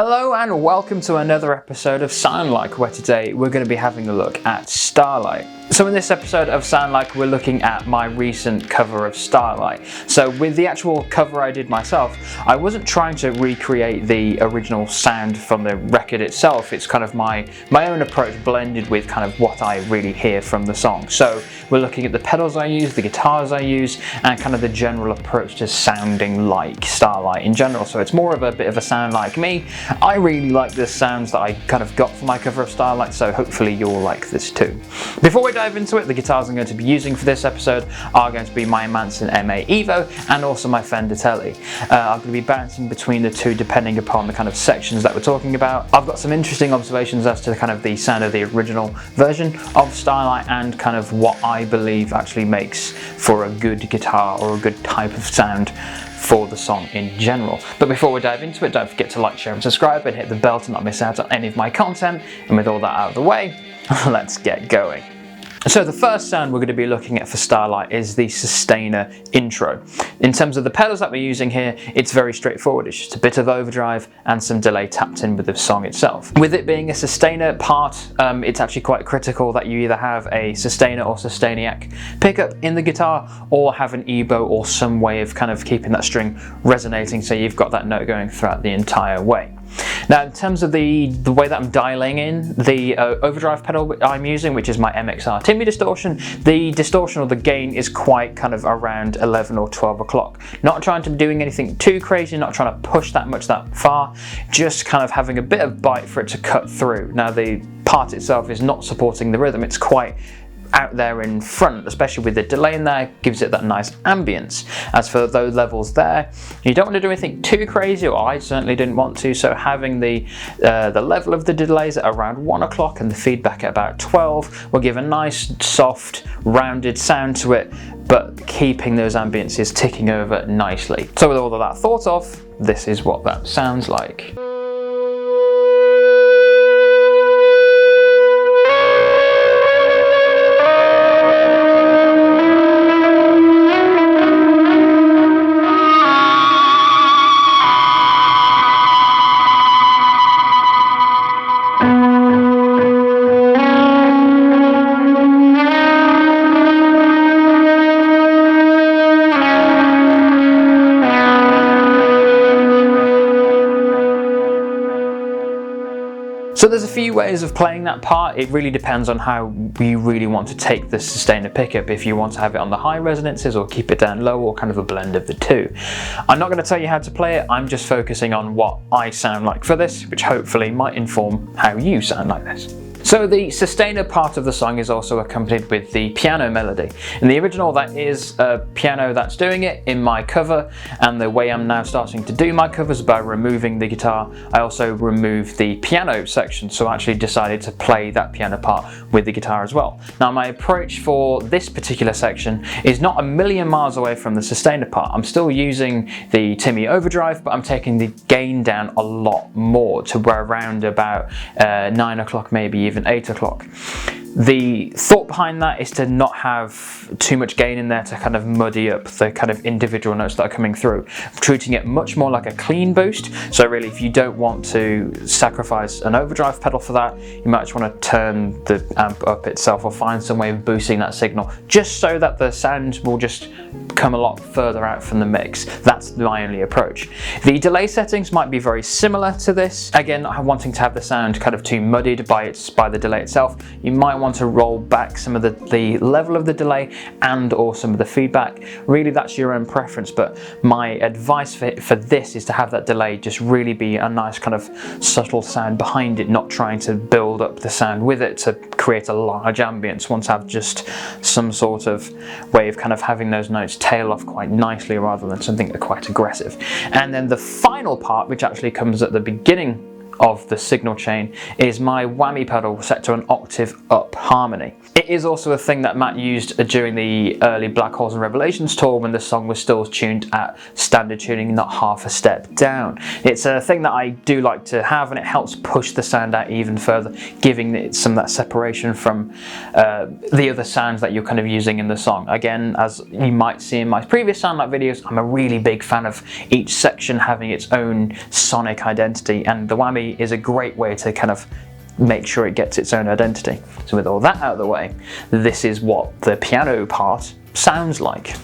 Hello and welcome to another episode of Sound Like, where today we're going to be having a look at Starlight. So in this episode of Sound Like, we're looking at my recent cover of Starlight. So with the actual cover I did myself, I wasn't trying to recreate the original sound from the record itself. It's kind of my own approach blended with kind of what I really hear from the song. So we're looking at the pedals I use, the guitars I use, and kind of the general approach to sounding like Starlight in general. So it's more of a bit of a sound like me. I really like the sounds that I kind of got for my cover of Starlight, so hopefully you'll like this too. Before we dive into it, the guitars I'm going to be using for this episode are going to be my Manson MA Evo and also my Fender Tele. I'm going to be bouncing between the two depending upon the kind of sections that we're talking about. I've got some interesting observations as to kind of the sound of the original version of Starlight and kind of what I believe actually makes for a good guitar or a good type of sound for the song in general. But before we dive into it, don't forget to like, share and subscribe and hit the bell to not miss out on any of my content. And with all that out of the way, let's get going. So the first sound we're going to be looking at for Starlight is the Sustainer intro. In terms of the pedals that we're using here, it's very straightforward. It's just a bit of overdrive and some delay tapped in with the song itself. With it being a Sustainer part, it's actually quite critical that you either have a Sustainer or Sustainiac pickup in the guitar or have an EBow or some way of kind of keeping that string resonating so you've got that note going throughout the entire way. Now in terms of the way that I'm dialing in the overdrive pedal I'm using, which is my MXR Timmy distortion, the distortion or the gain is quite kind of around 11 or 12 o'clock. Not trying to be doing anything too crazy, not trying to push that far, just kind of having a bit of bite for it to cut through. Now the part itself is not supporting the rhythm, it's quite out there in front, especially with the delay in there, gives it that nice ambience. As for those levels there, you don't want to do anything too crazy, or I certainly didn't want to, so having the level of the delays at around 1 o'clock and the feedback at about 12 will give a nice, soft, rounded sound to it, but keeping those ambiences ticking over nicely. So with all of that thought of, this is what that sounds like. So there's a few ways of playing that part. It really depends on how you really want to take the Sustainer pickup, if you want to have it on the high resonances or keep it down low or kind of a blend of the two. I'm not going to tell you how to play it, I'm just focusing on what I sound like for this, which hopefully might inform how you sound like this. So the Sustainer part of the song is also accompanied with the piano melody. In the original, that is a piano that's doing it. In my cover, and the way I'm now starting to do my covers by removing the guitar, I also removed the piano section, so I actually decided to play that piano part with the guitar as well. Now my approach for this particular section is not a million miles away from the Sustainer part. I'm still using the Timmy Overdrive, but I'm taking the gain down a lot more to around about 9 o'clock, maybe even 8 o'clock. The thought behind that is to not have too much gain in there to kind of muddy up the kind of individual notes that are coming through. Treating it much more like a clean boost. So really, if you don't want to sacrifice an overdrive pedal for that, you might just want to turn the amp up itself or find some way of boosting that signal, just so that the sound will just come a lot further out from the mix. That's my only approach. The delay settings might be very similar to this. Again, not wanting to have the sound kind of too muddied by the delay itself, you might want to roll back some of the level of the delay and or some of the feedback. Really, that's your own preference, but my advice for this is to have that delay just really be a nice kind of subtle sound behind it, not trying to build up the sound with it to create a large ambience. Want to have just some sort of way of kind of having those notes tail off quite nicely rather than something quite aggressive. And then the final part, which actually comes at the beginning of the signal chain is my whammy pedal set to an octave up harmony. It is also a thing that Matt used during the early Black Holes and Revelations tour when the song was still tuned at standard tuning, not half a step down. It's a thing that I do like to have, and it helps push the sound out even further, giving it some of that separation from the other sounds that you're kind of using in the song. Again, as you might see in my previous Soundlike videos, I'm a really big fan of each section having its own sonic identity, and the whammy is a great way to kind of make sure it gets its own identity. So with all that out of the way, this is what the piano part sounds like.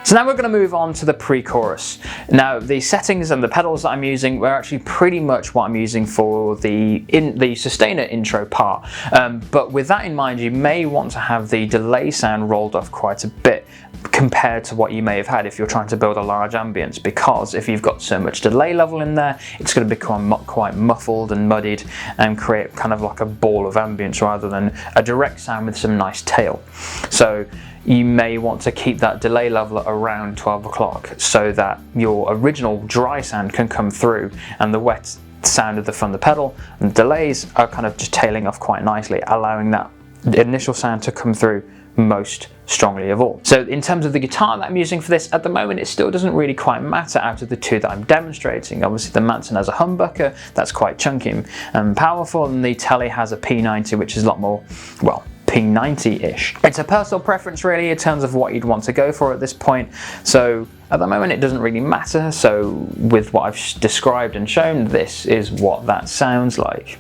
So now we're going to move on to the pre-chorus. Now the settings and the pedals that I'm using were actually pretty much what I'm using for the sustainer intro part, but with that in mind, you may want to have the delay sound rolled off quite a bit compared to what you may have had if you're trying to build a large ambience, because if you've got so much delay level in there, it's going to become quite muffled and muddied and create kind of like a ball of ambience rather than a direct sound with some nice tail. So you may want to keep that delay level around 12 o'clock so that your original dry sound can come through and the wet sound of the front of the pedal and the delays are kind of just tailing off quite nicely, allowing that initial sound to come through most strongly of all. So in terms of the guitar that I'm using for this, at the moment it still doesn't really quite matter out of the two that I'm demonstrating. Obviously the Manson has a humbucker that's quite chunky and powerful, and the Tele has a P90 which is a lot more, well, P90-ish. It's a personal preference really in terms of what you'd want to go for at this point. So at the moment it doesn't really matter. So with what I've described and shown, this is what that sounds like.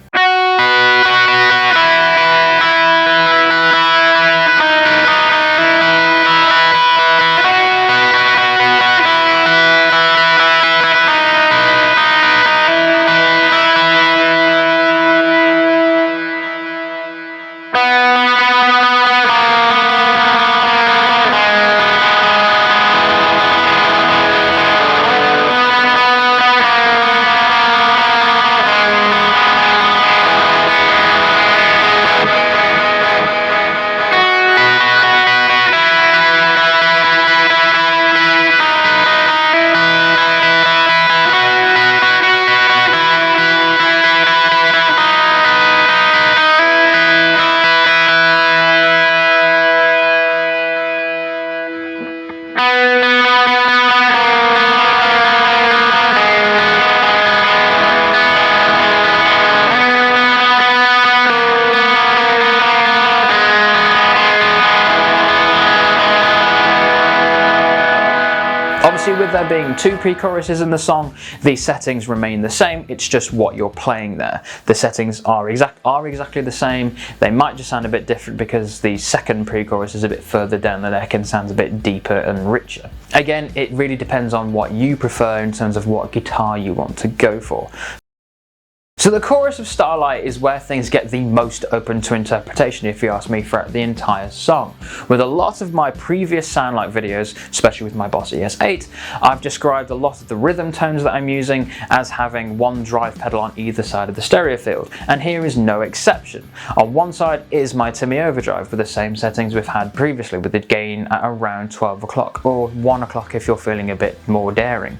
Obviously, with there being two pre-choruses in the song, the settings remain the same. It's just what you're playing there. The settings are exactly the same. They might just sound a bit different because the second pre-chorus is a bit further down the neck and sounds a bit deeper and richer. Again, it really depends on what you prefer in terms of what guitar you want to go for. So the chorus of Starlight is where things get the most open to interpretation, if you ask me, throughout the entire song. With a lot of my previous Soundlike videos, especially with my Boss ES8, I've described a lot of the rhythm tones that I'm using as having one drive pedal on either side of the stereo field, and here is no exception. On one side is my Timmy Overdrive with the same settings we've had previously, with the gain at around 12 o'clock, or 1 o'clock if you're feeling a bit more daring.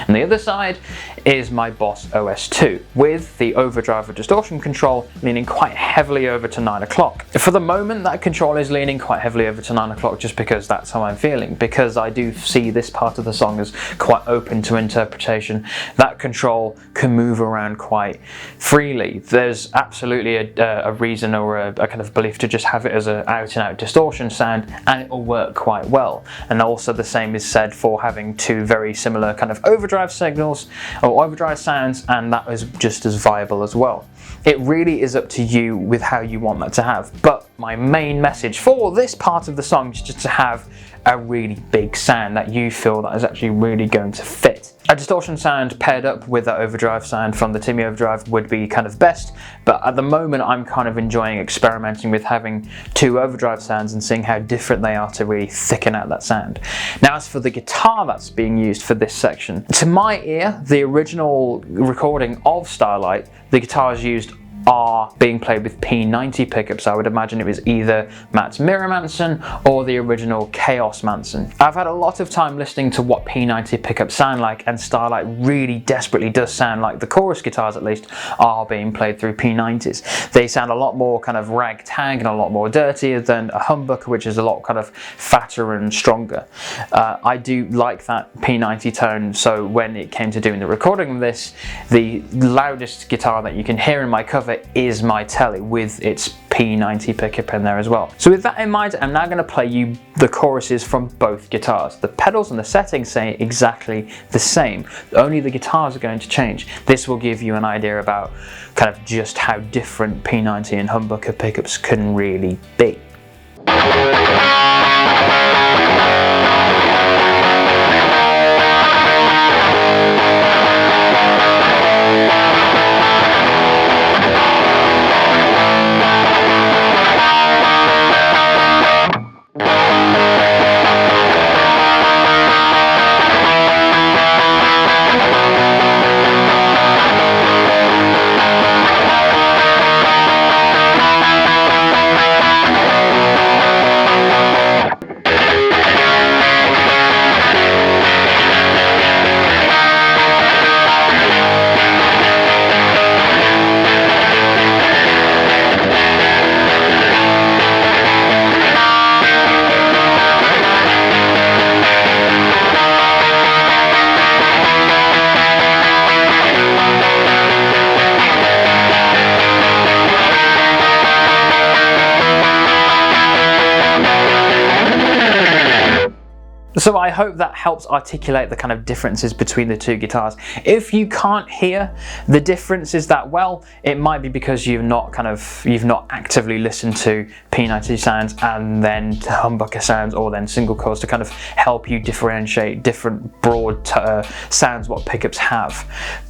And the other side is my Boss OS2, with the overdrive or distortion control leaning quite heavily over to 9 o'clock. For the moment, that control is leaning quite heavily over to 9 o'clock just because that's how I'm feeling, because I do see this part of the song as quite open to interpretation. That control can move around quite freely. There's absolutely a reason or a kind of belief to just have it as an out-and-out distortion sound, and it will work quite well. And also the same is said for having two very similar kind of overdrive signals or overdrive sounds, and that is just as viable as well. It really is up to you with how you want that to have, but my main message for this part of the song is just to have a really big sound that you feel that is actually really going to fit. I distortion sound paired up with that overdrive sound from the Timmy Overdrive would be kind of best, but at the moment I'm kind of enjoying experimenting with having two overdrive sounds and seeing how different they are to really thicken out that sound. Now, as for the guitar that's being used for this section, to my ear, the original recording of Starlight, the guitars used are being played with P90 pickups. I would imagine it was either Matt's Mirror Manson or the original Chaos Manson. I've had a lot of time listening to what P90 pickups sound like, and Starlight really desperately does sound like the chorus guitars, at least, are being played through P90s. They sound a lot more kind of ragtag and a lot more dirtier than a humbucker, which is a lot kind of fatter and stronger. I do like that P90 tone, so when it came to doing the recording of this, the loudest guitar that you can hear in my cover is my Tele with its P90 pickup in there as well. So with that in mind, I'm now going to play you the choruses from both guitars. The pedals and the settings stay exactly the same, only the guitars are going to change. This will give you an idea about kind of just how different P90 and humbucker pickups can really be. So I hope that helps articulate the kind of differences between the two guitars. If you can't hear the differences that well, it might be because you've not actively listened to P90 sounds and then humbucker sounds or then single coils to kind of help you differentiate different broad sounds what pickups have.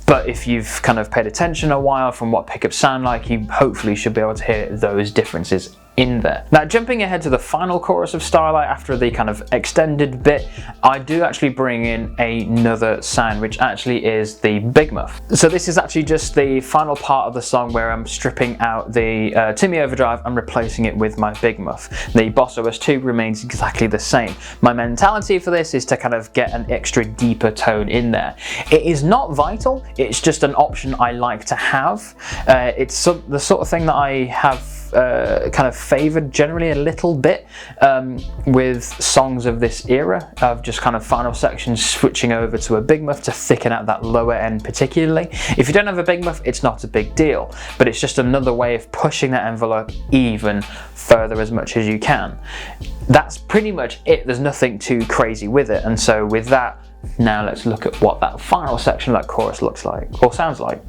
But if you've kind of paid attention a while from what pickups sound like, you hopefully should be able to hear those differences in there. Now, jumping ahead to the final chorus of Starlight after the kind of extended bit, I do actually bring in another sound, which actually is the Big Muff. So this is actually just the final part of the song where I'm stripping out the Timmy Overdrive and replacing it with my Big Muff. The Boss OS 2 remains exactly the same. My mentality for this is to kind of get an extra deeper tone in there. It is not vital, it's just an option I like to have. It's the sort of thing that I have kind of favoured generally a little bit with songs of this era, of just kind of final sections switching over to a Big Muff to thicken out that lower end particularly. If you don't have a Big Muff, it's not a big deal, but it's just another way of pushing that envelope even further as much as you can. That's pretty much it, there's nothing too crazy with it, and so with that, now let's look at what that final section of that chorus looks like, or sounds like.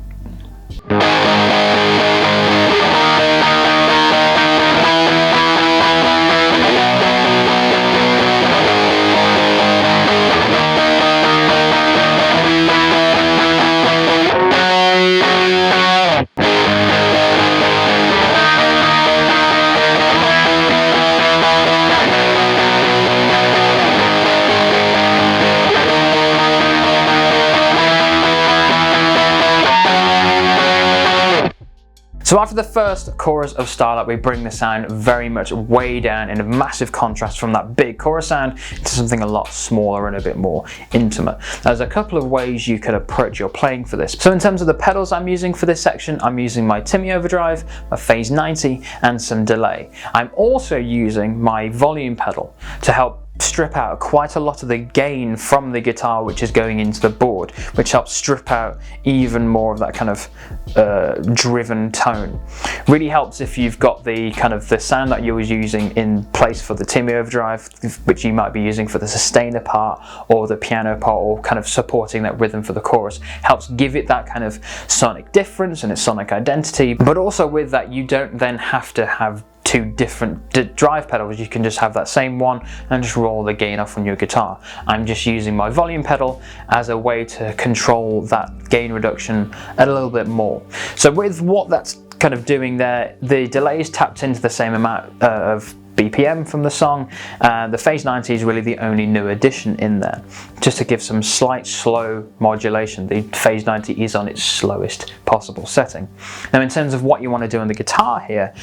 So after the first chorus of Starlight, we bring the sound very much way down in a massive contrast from that big chorus sound to something a lot smaller and a bit more intimate. There's a couple of ways you could approach your playing for this. So in terms of the pedals I'm using for this section, I'm using my Timmy Overdrive, my Phase 90 and some delay. I'm also using my volume pedal to help strip out quite a lot of the gain from the guitar which is going into the board, which helps strip out even more of that kind of driven tone. Really helps if you've got the kind of the sound that you was using in place for the Timmy Overdrive, which you might be using for the sustainer part or the piano part, or kind of supporting that rhythm for the chorus. Helps give it that kind of sonic difference and its sonic identity, but also with that you don't then have to have two different drive pedals. You can just have that same one and just roll the gain off on your guitar. I'm just using my volume pedal as a way to control that gain reduction a little bit more. So with what that's kind of doing there, the delay is tapped into the same amount of BPM from the song. The Phase 90 is really the only new addition in there, just to give some slight slow modulation. The Phase 90 is on its slowest possible setting. Now in terms of what you want to do on the guitar here,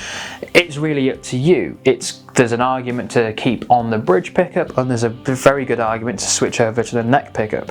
it's really up to you. There's an argument to keep on the bridge pickup, and there's a very good argument to switch over to the neck pickup.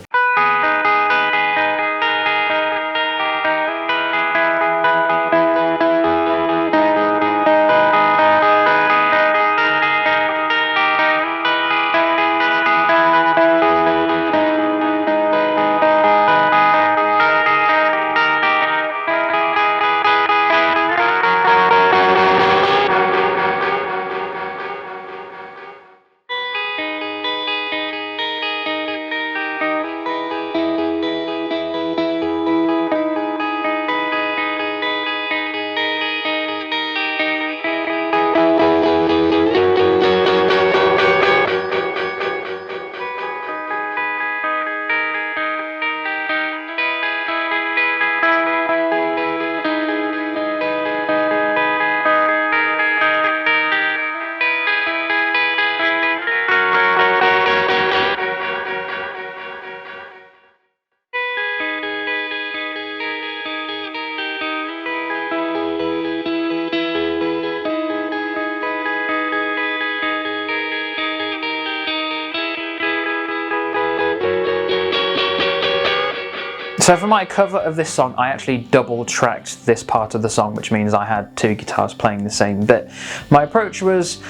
So for my cover of this song, I actually double tracked this part of the song, which means I had two guitars playing the same bit. My approach was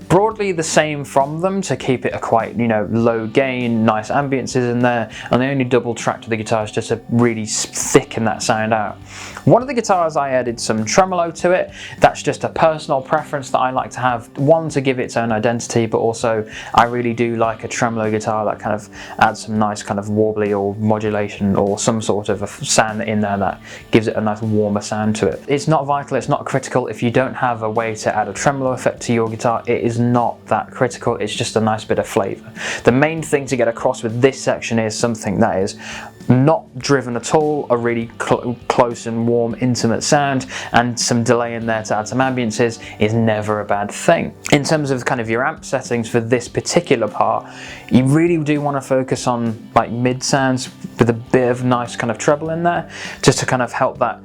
broadly the same from them, to keep it a quite, low gain, nice ambiences in there, and I only double tracked the guitars just to really thicken that sound out. One of the guitars I added some tremolo to it. That's just a personal preference that I like to have, one to give its own identity, but also I really do like a tremolo guitar that kind of adds some nice kind of warbly or modulation or some sort of a sound in there that gives it a nice warmer sound to it. It's not vital, it's not critical. If you don't have a way to add a tremolo effect to your guitar, it is not that critical. It's just a nice bit of flavour. The main thing to get across with this section is something that is not driven at all, a really close and warm, intimate sound, and some delay in there to add some ambiences is never a bad thing. In terms of kind of your amp settings for this particular part, you really do want to focus on like mid sounds with a bit of nice kind of treble in there, just to kind of help that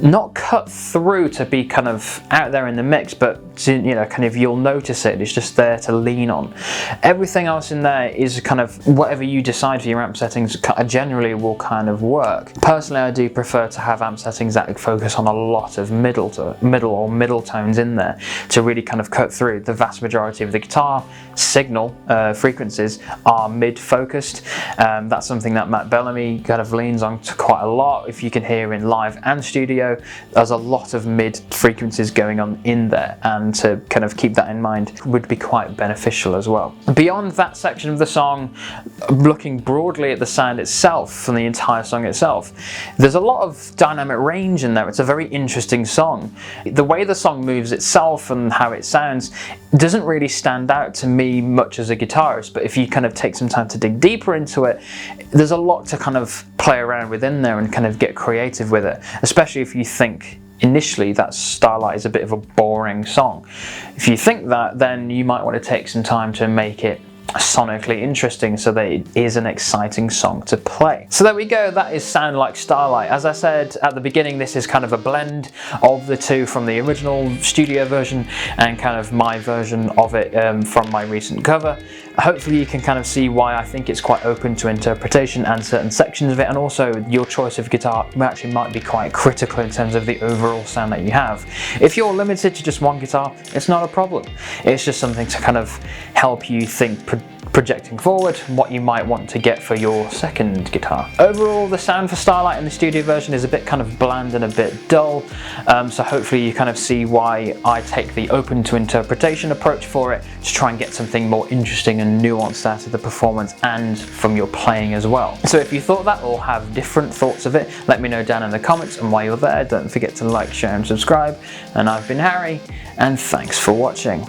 not cut through to be kind of out there in the mix, but to, kind of you'll notice it. It's just there to lean on. Everything else in there is kind of whatever you decide for your amp settings generally will kind of work. Personally, I do prefer to have amp settings that focus on a lot of middle tones in there to really kind of cut through. The vast majority of the guitar signal frequencies are mid-focused. That's something that Matt Bellamy kind of leans on to quite a lot. If you can hear in live and studio, there's a lot of mid frequencies going on in there, and to kind of keep that in mind would be quite beneficial as well. Beyond that section of the song, looking broadly at the sound itself from the entire song itself, there's a lot of dynamic range in there. It's a very interesting song. The way the song moves itself and how it sounds doesn't really stand out to me much as a guitarist, but if you kind of take some time to dig deeper into it, there's a lot to kind of play around within there and kind of get creative with it, especially if you think initially that Starlight is a bit of a boring song. If you think that, then you might want to take some time to make it sonically interesting so that it is an exciting song to play. So there we go, that is Sound Like Starlight. As I said at the beginning, this is kind of a blend of the two, from the original studio version and kind of my version of it from my recent cover. Hopefully you can kind of see why I think it's quite open to interpretation and certain sections of it, and also your choice of guitar actually might be quite critical in terms of the overall sound that you have. If you're limited to just one guitar, it's not a problem. It's just something to kind of help you think projecting forward, what you might want to get for your second guitar. Overall, the sound for Starlight in the studio version is a bit kind of bland and a bit dull, so hopefully you kind of see why I take the open to interpretation approach for it, to try and get something more interesting and nuanced out of the performance and from your playing as well. So if you thought that or have different thoughts of it, let me know down in the comments, and while you're there, don't forget to like, share and subscribe. And I've been Harry, and thanks for watching.